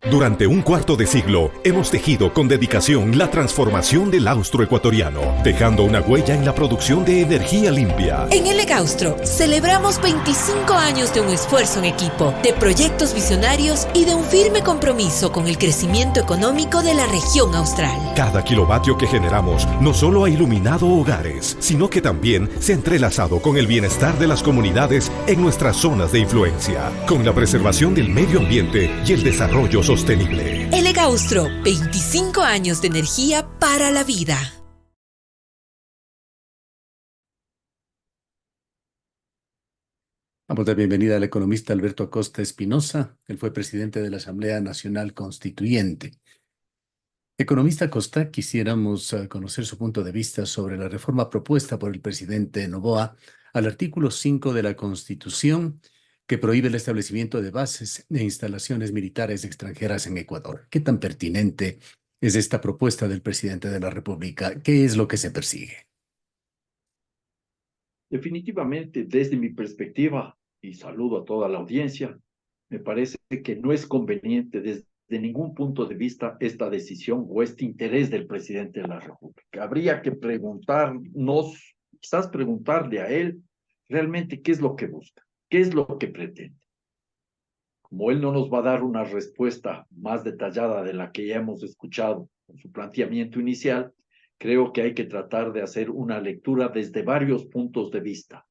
Durante un cuarto de siglo, hemos tejido con dedicación la transformación del austroecuatoriano, dejando una huella en la producción de energía limpia. En el Egaustro, celebramos 25 años de un esfuerzo en equipo, de proyectos visionarios y de un firme compromiso con el crecimiento económico de la región austral. Cada kilovatio que generamos no solo ha iluminado hogares, sino que también se ha entrelazado con el bienestar de las comunidades en nuestras zonas de influencia, con la preservación del medio ambiente y el desarrollo sostenible. El Egaustro, 25 años de energía para la vida. Damos la bienvenida al economista Alberto Acosta Espinosa. Él fue presidente de la Asamblea Nacional Constituyente. Economista Acosta, quisiéramos conocer su punto de vista sobre la reforma propuesta por el presidente Noboa al artículo 5 de la Constitución, que prohíbe el establecimiento de bases e instalaciones militares extranjeras en Ecuador. ¿Qué tan pertinente es esta propuesta del presidente de la República? ¿Qué es lo que se persigue? Definitivamente, desde mi perspectiva, y saludo a toda la audiencia, me parece que no es conveniente desde ningún punto de vista esta decisión o este interés del presidente de la República. Habría que preguntarnos, quizás preguntarle a él realmente qué es lo que busca, qué es lo que pretende. Como él no nos va a dar una respuesta más detallada de la que ya hemos escuchado en su planteamiento inicial, creo que hay que tratar de hacer una lectura desde varios puntos de vista.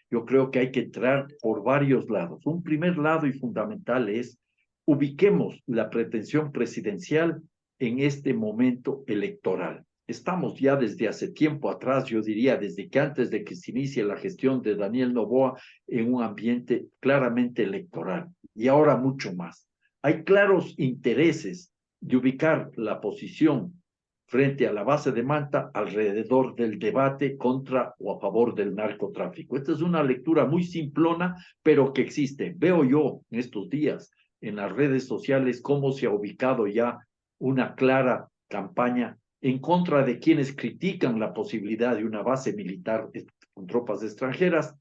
Yo creo que hay que entrar por varios lados. Un primer lado y fundamental es ubiquemos la pretensión presidencial en este momento electoral. Estamos ya desde hace tiempo atrás, yo diría desde que antes de que se inicie la gestión de Daniel Noboa, en un ambiente claramente electoral y ahora mucho más. Hay claros intereses de ubicar la posición frente a la base de Manta alrededor del debate contra o a favor del narcotráfico. Esta es una lectura muy simplona, pero que existe. Veo yo en estos días en las redes sociales cómo se ha ubicado ya una clara campaña en contra de quienes critican la posibilidad de una base militar con tropas extranjeras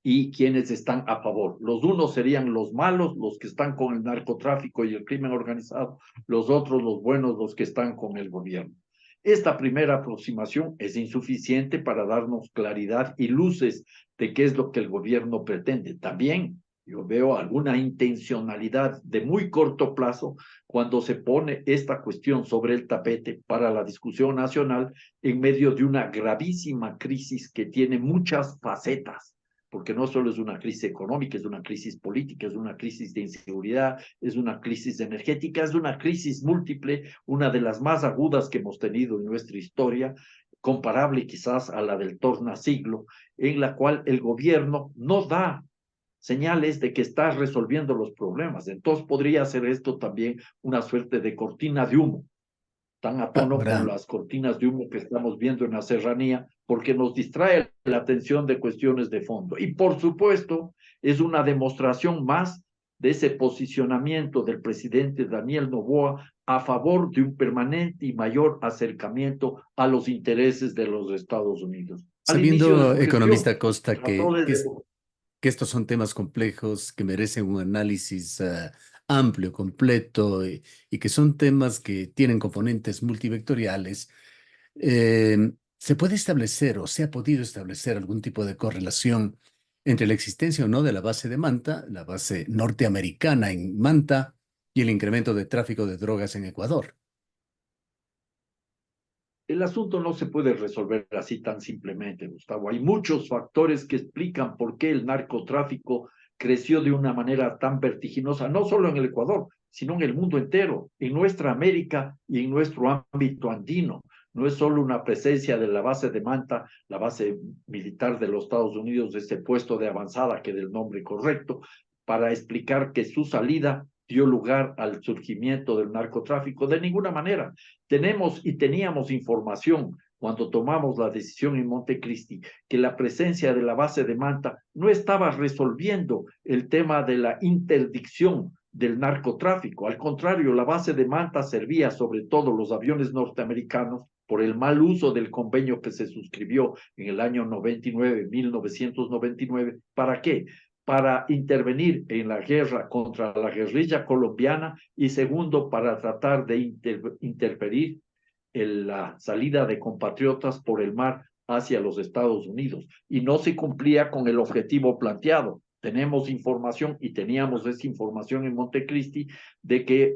y quienes están a favor. Los unos serían los malos, los que están con el narcotráfico y el crimen organizado, los otros, los buenos, los que están con el gobierno. Esta primera aproximación es insuficiente para darnos claridad y luces de qué es lo que el gobierno pretende. También yo veo alguna intencionalidad de muy corto plazo cuando se pone esta cuestión sobre el tapete para la discusión nacional en medio de una gravísima crisis que tiene muchas facetas, porque no solo es una crisis económica, es una crisis política, es una crisis de inseguridad, es una crisis energética, es una crisis múltiple, una de las más agudas que hemos tenido en nuestra historia, comparable quizás a la del tornasiglo, en la cual el gobierno no da señales de que está resolviendo los problemas. Entonces podría ser esto también una suerte de cortina de humo, tan a tono con las cortinas de humo que estamos viendo en la serranía, porque nos distrae la atención de cuestiones de fondo. Y por supuesto, es una demostración más de ese posicionamiento del presidente Daniel Noboa a favor de un permanente y mayor acercamiento a los intereses de los Estados Unidos. Sabiendo, economista Acosta, que estos son temas complejos que merecen un análisis amplio, completo, y que son temas que tienen componentes multivectoriales, ¿se puede establecer o se ha podido establecer algún tipo de correlación entre la existencia o no de la base de Manta, la base norteamericana en Manta, y el incremento de tráfico de drogas en Ecuador? El asunto no se puede resolver así tan simplemente, Gustavo. Hay muchos factores que explican por qué el narcotráfico creció de una manera tan vertiginosa, no solo en el Ecuador, sino en el mundo entero, en nuestra América y en nuestro ámbito andino. No es solo una presencia de la base de Manta, la base militar de los Estados Unidos, ese puesto de avanzada, que del nombre correcto, para explicar que su salida dio lugar al surgimiento del narcotráfico. De ninguna manera. Tenemos y teníamos información cuando tomamos la decisión en Montecristi que la presencia de la base de Manta no estaba resolviendo el tema de la interdicción del narcotráfico. Al contrario, la base de Manta servía sobre todo los aviones norteamericanos por el mal uso del convenio que se suscribió en el año 99, 1999. ¿Para qué? para intervenir en la guerra contra la guerrilla colombiana y segundo, para tratar de interferir en la salida de compatriotas por el mar hacia los Estados Unidos. Y no se cumplía con el objetivo planteado. Tenemos información y teníamos esa información en Montecristi de que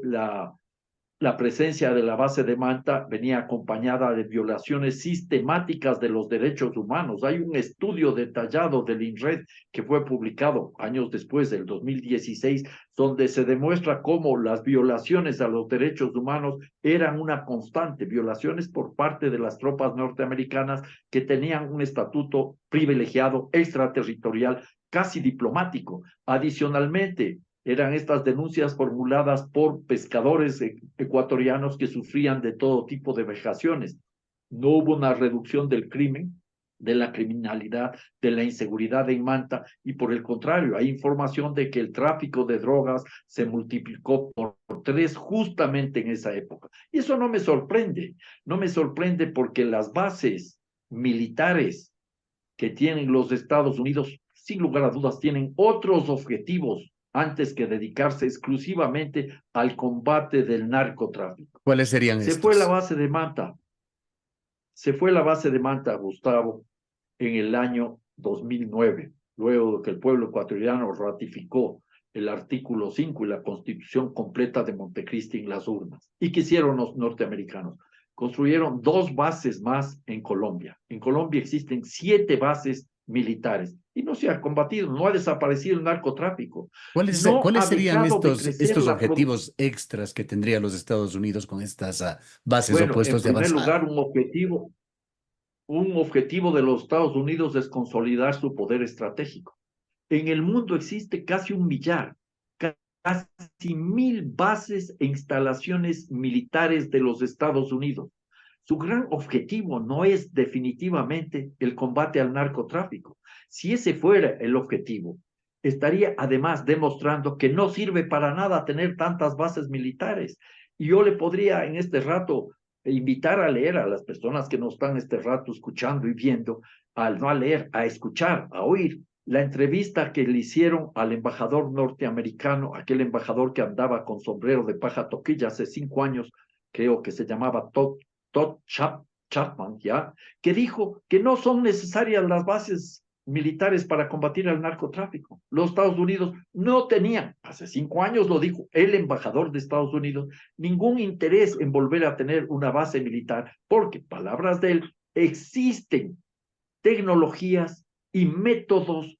la presencia de la base de Manta venía acompañada de violaciones sistemáticas de los derechos humanos. Hay un estudio detallado del INRED que fue publicado años después, del 2016, donde se demuestra cómo las violaciones a los derechos humanos eran una constante, violaciones por parte de las tropas norteamericanas que tenían un estatuto privilegiado, extraterritorial, casi diplomático. Adicionalmente, eran estas denuncias formuladas por pescadores ecuatorianos que sufrían de todo tipo de vejaciones. No hubo una reducción del crimen, de la criminalidad, de la inseguridad en Manta, y por el contrario, hay información de que el tráfico de drogas se multiplicó por 3 justamente en esa época. Y eso no me sorprende porque las bases militares que tienen los Estados Unidos, sin lugar a dudas, tienen otros objetivos antes que dedicarse exclusivamente al combate del narcotráfico. ¿Cuáles serían estos? Se fue la base de Manta, Gustavo, en el año 2009, luego de que el pueblo ecuatoriano ratificó el artículo 5 y la constitución completa de Montecristi en las urnas. ¿Y qué hicieron los norteamericanos? Construyeron 2 bases más en Colombia. En Colombia existen 7 bases militares y no se ha combatido, no ha desaparecido el narcotráfico. ¿Cuáles serían estos objetivos extras que tendrían los Estados Unidos con estas bases o puestos de avanzada? En primer lugar, un objetivo de los Estados Unidos es consolidar su poder estratégico. En el mundo existe casi 1 millar, casi 1.000 bases e instalaciones militares de los Estados Unidos. Su gran objetivo no es definitivamente el combate al narcotráfico. Si ese fuera el objetivo, estaría además demostrando que no sirve para nada tener tantas bases militares. Y yo le podría en este rato invitar a leer a las personas que no están este rato escuchando y viendo, no a leer, a escuchar, a oír la entrevista que le hicieron al embajador norteamericano, aquel embajador que andaba con sombrero de paja toquilla hace 5 años, creo que se llamaba Todd Chapman, ¿ya? Que dijo que no son necesarias las bases militares para combatir al narcotráfico. Los Estados Unidos no tenían, hace 5 años lo dijo el embajador de Estados Unidos, ningún interés en volver a tener una base militar, porque, palabras de él, existen tecnologías y métodos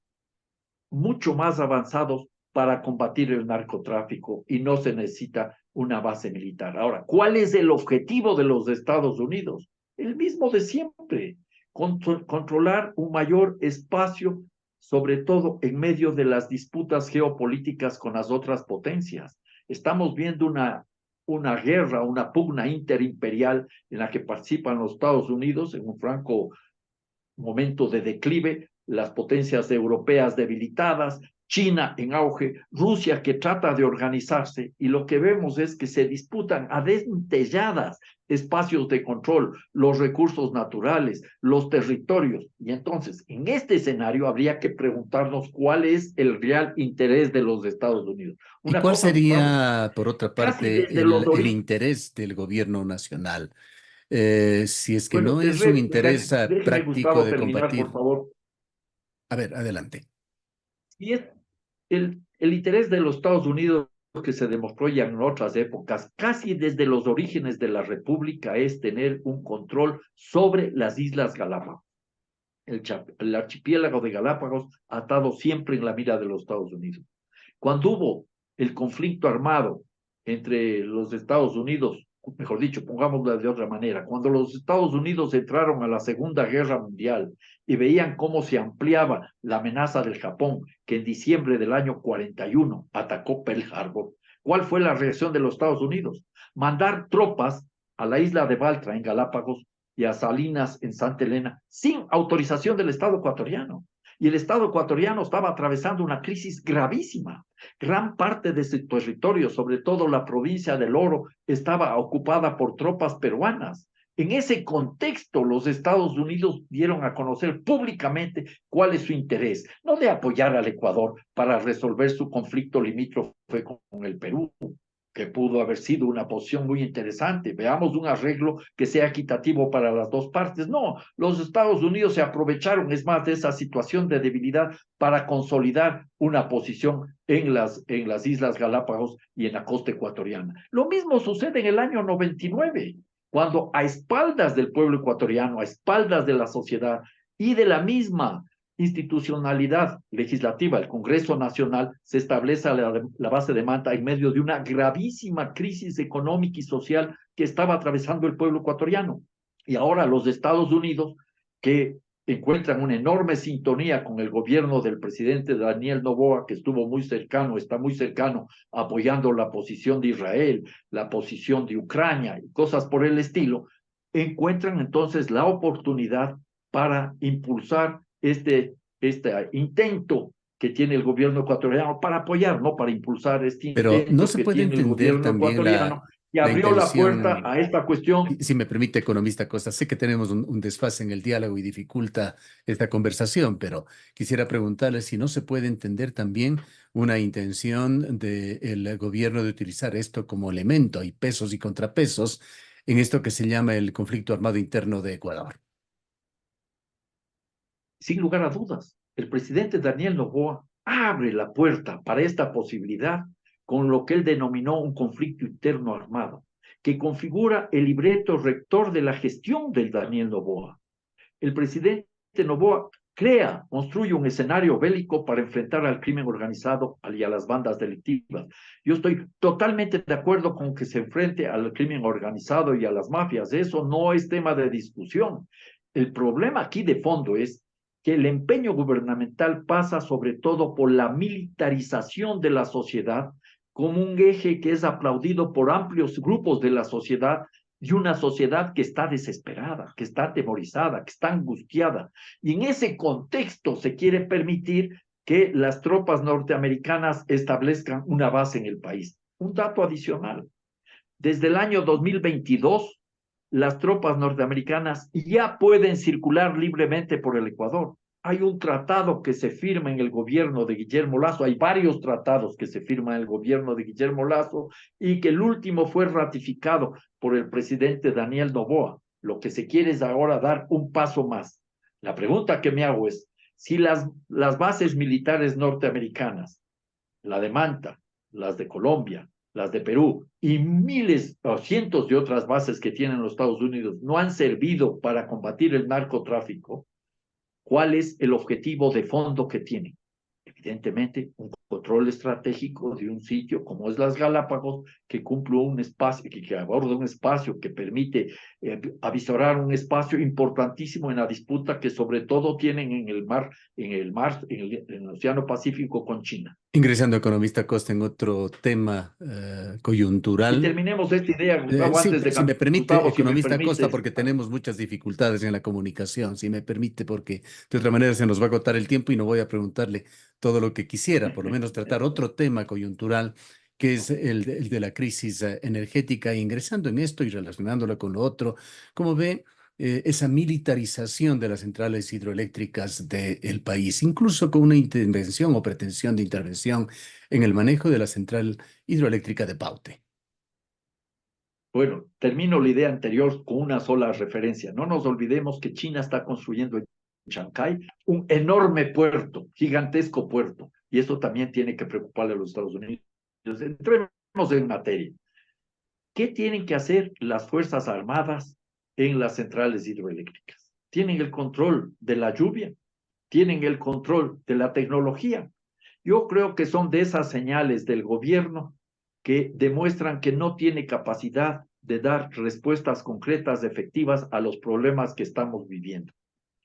mucho más avanzados para combatir el narcotráfico y no se necesita una base militar. Ahora, ¿cuál es el objetivo de los Estados Unidos? El mismo de siempre, controlar un mayor espacio, sobre todo en medio de las disputas geopolíticas con las otras potencias. Estamos viendo una guerra, una pugna interimperial en la que participan los Estados Unidos en un franco momento de declive, las potencias europeas debilitadas, China en auge, Rusia que trata de organizarse, y lo que vemos es que se disputan a dentelladas espacios de control, los recursos naturales, los territorios. Y entonces, en este escenario habría que preguntarnos cuál es el real interés de los Estados Unidos. ¿Y cuál sería, por otra parte, el interés del gobierno nacional? Si es que no es un interés práctico, Gustavo, de combatir. Por favor. A ver, adelante. Y es el interés de los Estados Unidos, que se demostró ya en otras épocas, casi desde los orígenes de la República, es tener un control sobre las Islas Galápagos. El archipiélago de Galápagos ha estado siempre en la mira de los Estados Unidos. Cuando hubo el conflicto armado entre los Estados Unidos, mejor dicho, pongámoslo de otra manera, cuando los Estados Unidos entraron a la Segunda Guerra Mundial y veían cómo se ampliaba la amenaza del Japón, que en diciembre del año 41 atacó Pearl Harbor, ¿cuál fue la reacción de los Estados Unidos? Mandar tropas a la isla de Baltra en Galápagos y a Salinas en Santa Elena sin autorización del Estado ecuatoriano. Y el Estado ecuatoriano estaba atravesando una crisis gravísima. Gran parte de su territorio, sobre todo la provincia del Oro, estaba ocupada por tropas peruanas. En ese contexto, los Estados Unidos dieron a conocer públicamente cuál es su interés, no de apoyar al Ecuador para resolver su conflicto limítrofe con el Perú, que pudo haber sido una posición muy interesante. Veamos un arreglo que sea equitativo para las dos partes. No, los Estados Unidos se aprovecharon, es más, de esa situación de debilidad para consolidar una posición en las Islas Galápagos y en la costa ecuatoriana. Lo mismo sucede en el año 99, cuando a espaldas del pueblo ecuatoriano, a espaldas de la sociedad y de la misma institucionalidad legislativa, el Congreso Nacional, se establece la base de Manta en medio de una gravísima crisis económica y social que estaba atravesando el pueblo ecuatoriano. Y ahora los Estados Unidos, que encuentran una enorme sintonía con el gobierno del presidente Daniel Noboa, que estuvo muy cercano, está muy cercano, apoyando la posición de Israel, la posición de Ucrania y cosas por el estilo, encuentran entonces la oportunidad para impulsar este intento que tiene el gobierno ecuatoriano para apoyar, no para impulsar este Pero intento no se que puede tiene el entender gobierno también ecuatoriano y la abrió la puerta intención. a esta cuestión. Si me permite, economista Costa, sé que tenemos un desfase en el diálogo y dificulta esta conversación, pero quisiera preguntarle si no se puede entender también una intención del gobierno de utilizar esto como elemento, hay pesos y contrapesos en esto que se llama el conflicto armado interno de Ecuador. Sin lugar a dudas, el presidente Daniel Noboa abre la puerta para esta posibilidad con lo que él denominó un conflicto interno armado, que configura el libreto rector de la gestión del Daniel Noboa. El presidente Noboa construye un escenario bélico para enfrentar al crimen organizado y a las bandas delictivas. Yo estoy totalmente de acuerdo con que se enfrente al crimen organizado y a las mafias. Eso no es tema de discusión. El problema aquí de fondo es que el empeño gubernamental pasa sobre todo por la militarización de la sociedad como un eje que es aplaudido por amplios grupos de la sociedad y una sociedad que está desesperada, que está atemorizada, que está angustiada. Y en ese contexto se quiere permitir que las tropas norteamericanas establezcan una base en el país. Un dato adicional. Desde el año 2022, las tropas norteamericanas ya pueden circular libremente por el Ecuador. Hay un tratado que se firma en el gobierno de Guillermo Lazo, hay varios tratados que se firman en el gobierno de Guillermo Lazo y que el último fue ratificado por el presidente Daniel Noboa. Lo que se quiere es ahora dar un paso más. La pregunta que me hago es, si las bases militares norteamericanas, la de Manta, las de Colombia, las de Perú y miles o cientos de otras bases que tienen los Estados Unidos no han servido para combatir el narcotráfico, ¿cuál es el objetivo de fondo que tienen? Evidentemente, un control estratégico de un sitio como es las Galápagos, que cumple un espacio, que aborda un espacio que permite avisorar un espacio importantísimo en la disputa que sobre todo tienen en el Océano Pacífico con China. Ingresando, economista Costa, en otro tema Y coyuntural. terminemos esta idea, Gustavo, Sí, antes de si me permite, Gustavo, si me economista Costa, permites. porque tenemos muchas dificultades en la comunicación, si me permite, porque de otra manera se nos va a agotar el tiempo y no voy a preguntarle todo lo que quisiera, por lo menos tratar otro tema coyuntural, que es el de la crisis energética, e ingresando en esto y relacionándolo con lo otro, ¿cómo ve esa militarización de las centrales hidroeléctricas del país, incluso con una intervención o pretensión de intervención en el manejo de la central hidroeléctrica de Paute? Bueno, termino la idea anterior con una sola referencia. No nos olvidemos que China está construyendo en Shanghái un enorme puerto, gigantesco puerto, y eso también tiene que preocuparle a los Estados Unidos. Entremos en materia. ¿Qué tienen que hacer las Fuerzas Armadas en las centrales hidroeléctricas? Tienen el control de la lluvia, tienen el control de la tecnología. Yo creo que son de esas señales del gobierno que demuestran que no tiene capacidad de dar respuestas concretas, efectivas a los problemas que estamos viviendo.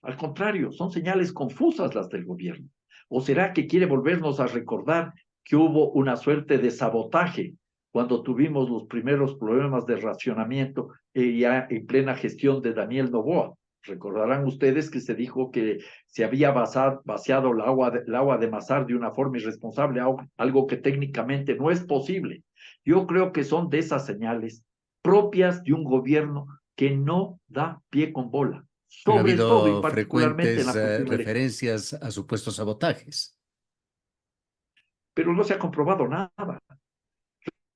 Al contrario, son señales confusas las del gobierno. ¿O será que quiere volvernos a recordar que hubo una suerte de sabotaje cuando tuvimos los primeros problemas de racionamiento ya en plena gestión de Daniel Noboa? Recordarán ustedes que se dijo que se había vaciado el agua de Masar de una forma irresponsable, algo que técnicamente no es posible. Yo creo que son de esas señales propias de un gobierno que no da pie con bola, Han sobre todo y habido particularmente en frecuentes la cuestión eléctrica. referencias a supuestos sabotajes. Pero no se ha comprobado nada.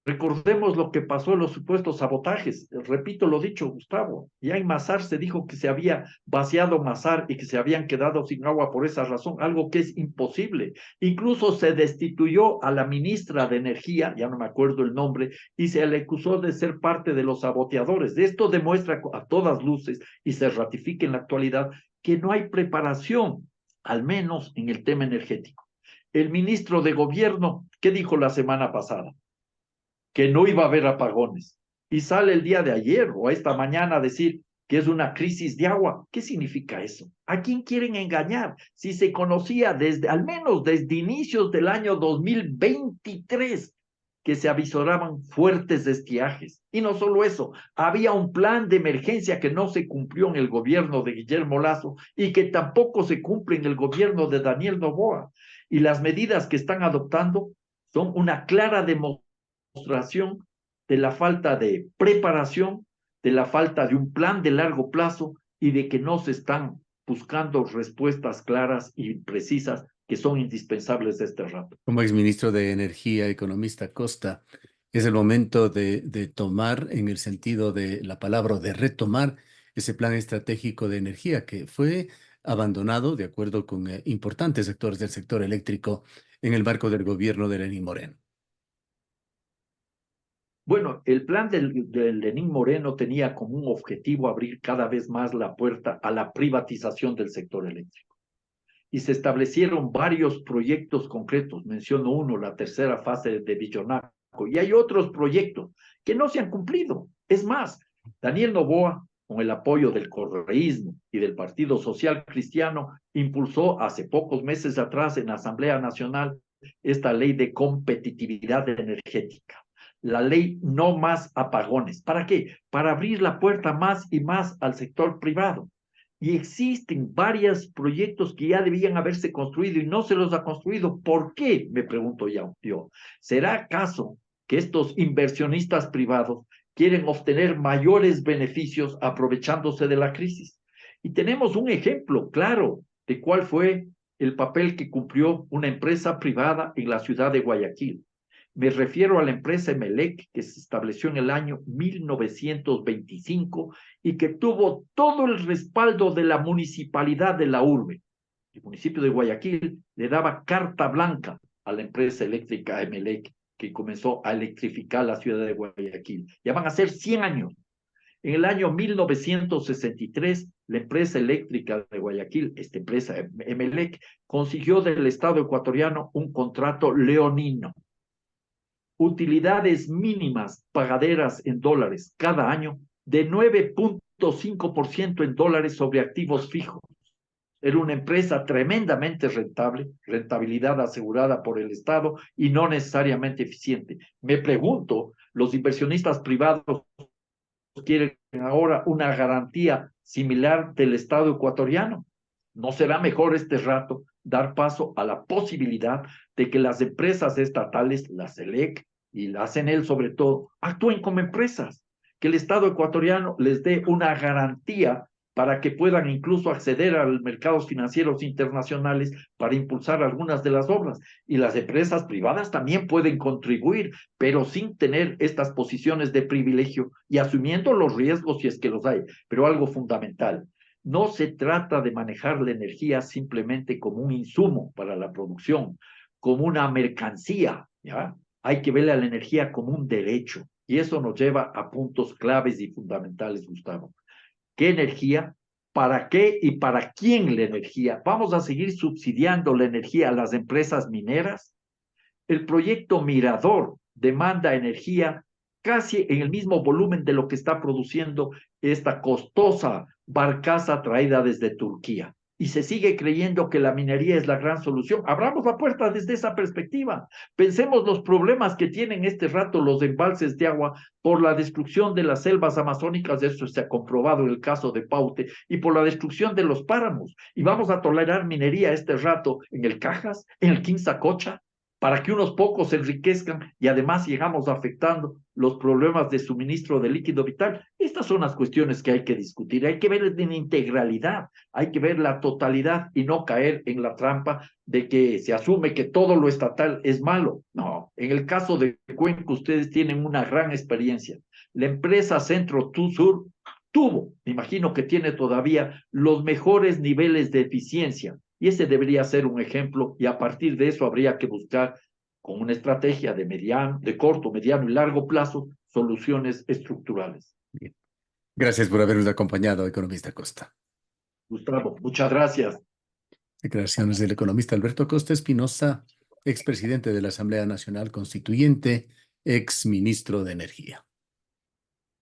Recordemos lo que pasó en los supuestos sabotajes. Repito lo dicho, Gustavo. Ya en Mazar se dijo que se había vaciado Mazar y que se habían quedado sin agua por esa razón, algo que es imposible. Incluso se destituyó a la ministra de Energía, ya no me acuerdo el nombre, y se le acusó de ser parte de los saboteadores. Esto demuestra a todas luces y se ratifica en la actualidad que no hay preparación, al menos en el tema energético. El ministro de Gobierno, ¿qué dijo la semana pasada? Que no iba a haber apagones. Y sale el día de ayer o esta mañana a decir que es una crisis de agua. ¿Qué significa eso? ¿A quién quieren engañar? Si se conocía desde, al menos desde inicios del año 2023, que se avisoraban fuertes estiajes. Y no solo eso, había un plan de emergencia que no se cumplió en el gobierno de Guillermo Lasso y que tampoco se cumple en el gobierno de Daniel Noboa. Y las medidas que están adoptando son una clara demostración de la falta de preparación, de la falta de un plan de largo plazo y de que no se están buscando respuestas claras y precisas que son indispensables de este rato. Como exministro de Energía, economista Costa, es el momento de tomar, en el sentido de la palabra, de retomar ese plan estratégico de energía que fue abandonado, de acuerdo con importantes sectores del sector eléctrico, en el marco del gobierno de Lenín Moreno. Bueno, el plan de Lenín Moreno tenía como un objetivo abrir cada vez más la puerta a la privatización del sector eléctrico. Y se establecieron varios proyectos concretos. Menciono uno, la tercera fase de Villonaco. Y hay otros proyectos que no se han cumplido. Es más, Daniel Noboa, con el apoyo del correísmo y del Partido Social Cristiano, impulsó hace pocos meses atrás en la Asamblea Nacional esta ley de competitividad energética. La ley no más apagones. ¿Para qué? Para abrir la puerta más y más al sector privado. Y existen varios proyectos que ya debían haberse construido y no se los ha construido. ¿Por qué? Me pregunto yo. ¿Será acaso que estos inversionistas privados quieren obtener mayores beneficios aprovechándose de la crisis? Y tenemos un ejemplo claro de cuál fue el papel que cumplió una empresa privada en la ciudad de Guayaquil. Me refiero a la empresa Emelec, que se estableció en el año 1925 y que tuvo todo el respaldo de la municipalidad de la urbe. El municipio de Guayaquil le daba carta blanca a la empresa eléctrica Emelec, que comenzó a electrificar la ciudad de Guayaquil. Ya van a ser 100 años. En el año 1963, la empresa eléctrica de Guayaquil, esta empresa Emelec, consiguió del Estado ecuatoriano un contrato leonino. Utilidades mínimas pagaderas en dólares cada año de 9.5% en dólares sobre activos fijos. Era una empresa tremendamente rentable, rentabilidad asegurada por el Estado y no necesariamente eficiente. Me pregunto, ¿los inversionistas privados quieren ahora una garantía similar del Estado ecuatoriano? ¿No será mejor este rato dar paso a la posibilidad de que las empresas estatales, la SELEC y la CNEL sobre todo, actúen como empresas? Que el Estado ecuatoriano les dé una garantía para que puedan incluso acceder a los mercados financieros internacionales para impulsar algunas de las obras. Y las empresas privadas también pueden contribuir, pero sin tener estas posiciones de privilegio y asumiendo los riesgos si es que los hay. Pero algo fundamental, no se trata de manejar la energía simplemente como un insumo para la producción, como una mercancía, ¿ya? Hay que ver a la energía como un derecho. Y eso nos lleva a puntos claves y fundamentales, Gustavo. ¿Qué energía? ¿Para qué y para quién la energía? ¿Vamos a seguir subsidiando la energía a las empresas mineras? El proyecto Mirador demanda energía casi en el mismo volumen de lo que está produciendo esta costosa barcaza traída desde Turquía. Y se sigue creyendo que la minería es la gran solución. Abramos la puerta desde esa perspectiva. Pensemos los problemas que tienen este rato los embalses de agua por la destrucción de las selvas amazónicas, eso se ha comprobado en el caso de Paute, y por la destrucción de los páramos. Y vamos a tolerar minería este rato en el Cajas, en el Quinsacocha. para que unos pocos se enriquezcan y además llegamos afectando los problemas de suministro de líquido vital. Estas son las cuestiones que hay que discutir. Hay que ver en integralidad, hay que ver la totalidad y no caer en la trampa de que se asume que todo lo estatal es malo. No, en el caso de Cuenca ustedes tienen una gran experiencia. La empresa Centro Sur tuvo, me imagino que tiene todavía los mejores niveles de eficiencia. Y ese debería ser un ejemplo y a partir de eso habría que buscar con una estrategia de corto, mediano y largo plazo soluciones estructurales. Bien. Gracias por habernos acompañado, economista Acosta. Gustavo, muchas gracias. Declaraciones del economista Alberto Acosta Espinosa, expresidente de la Asamblea Nacional Constituyente, exministro de Energía.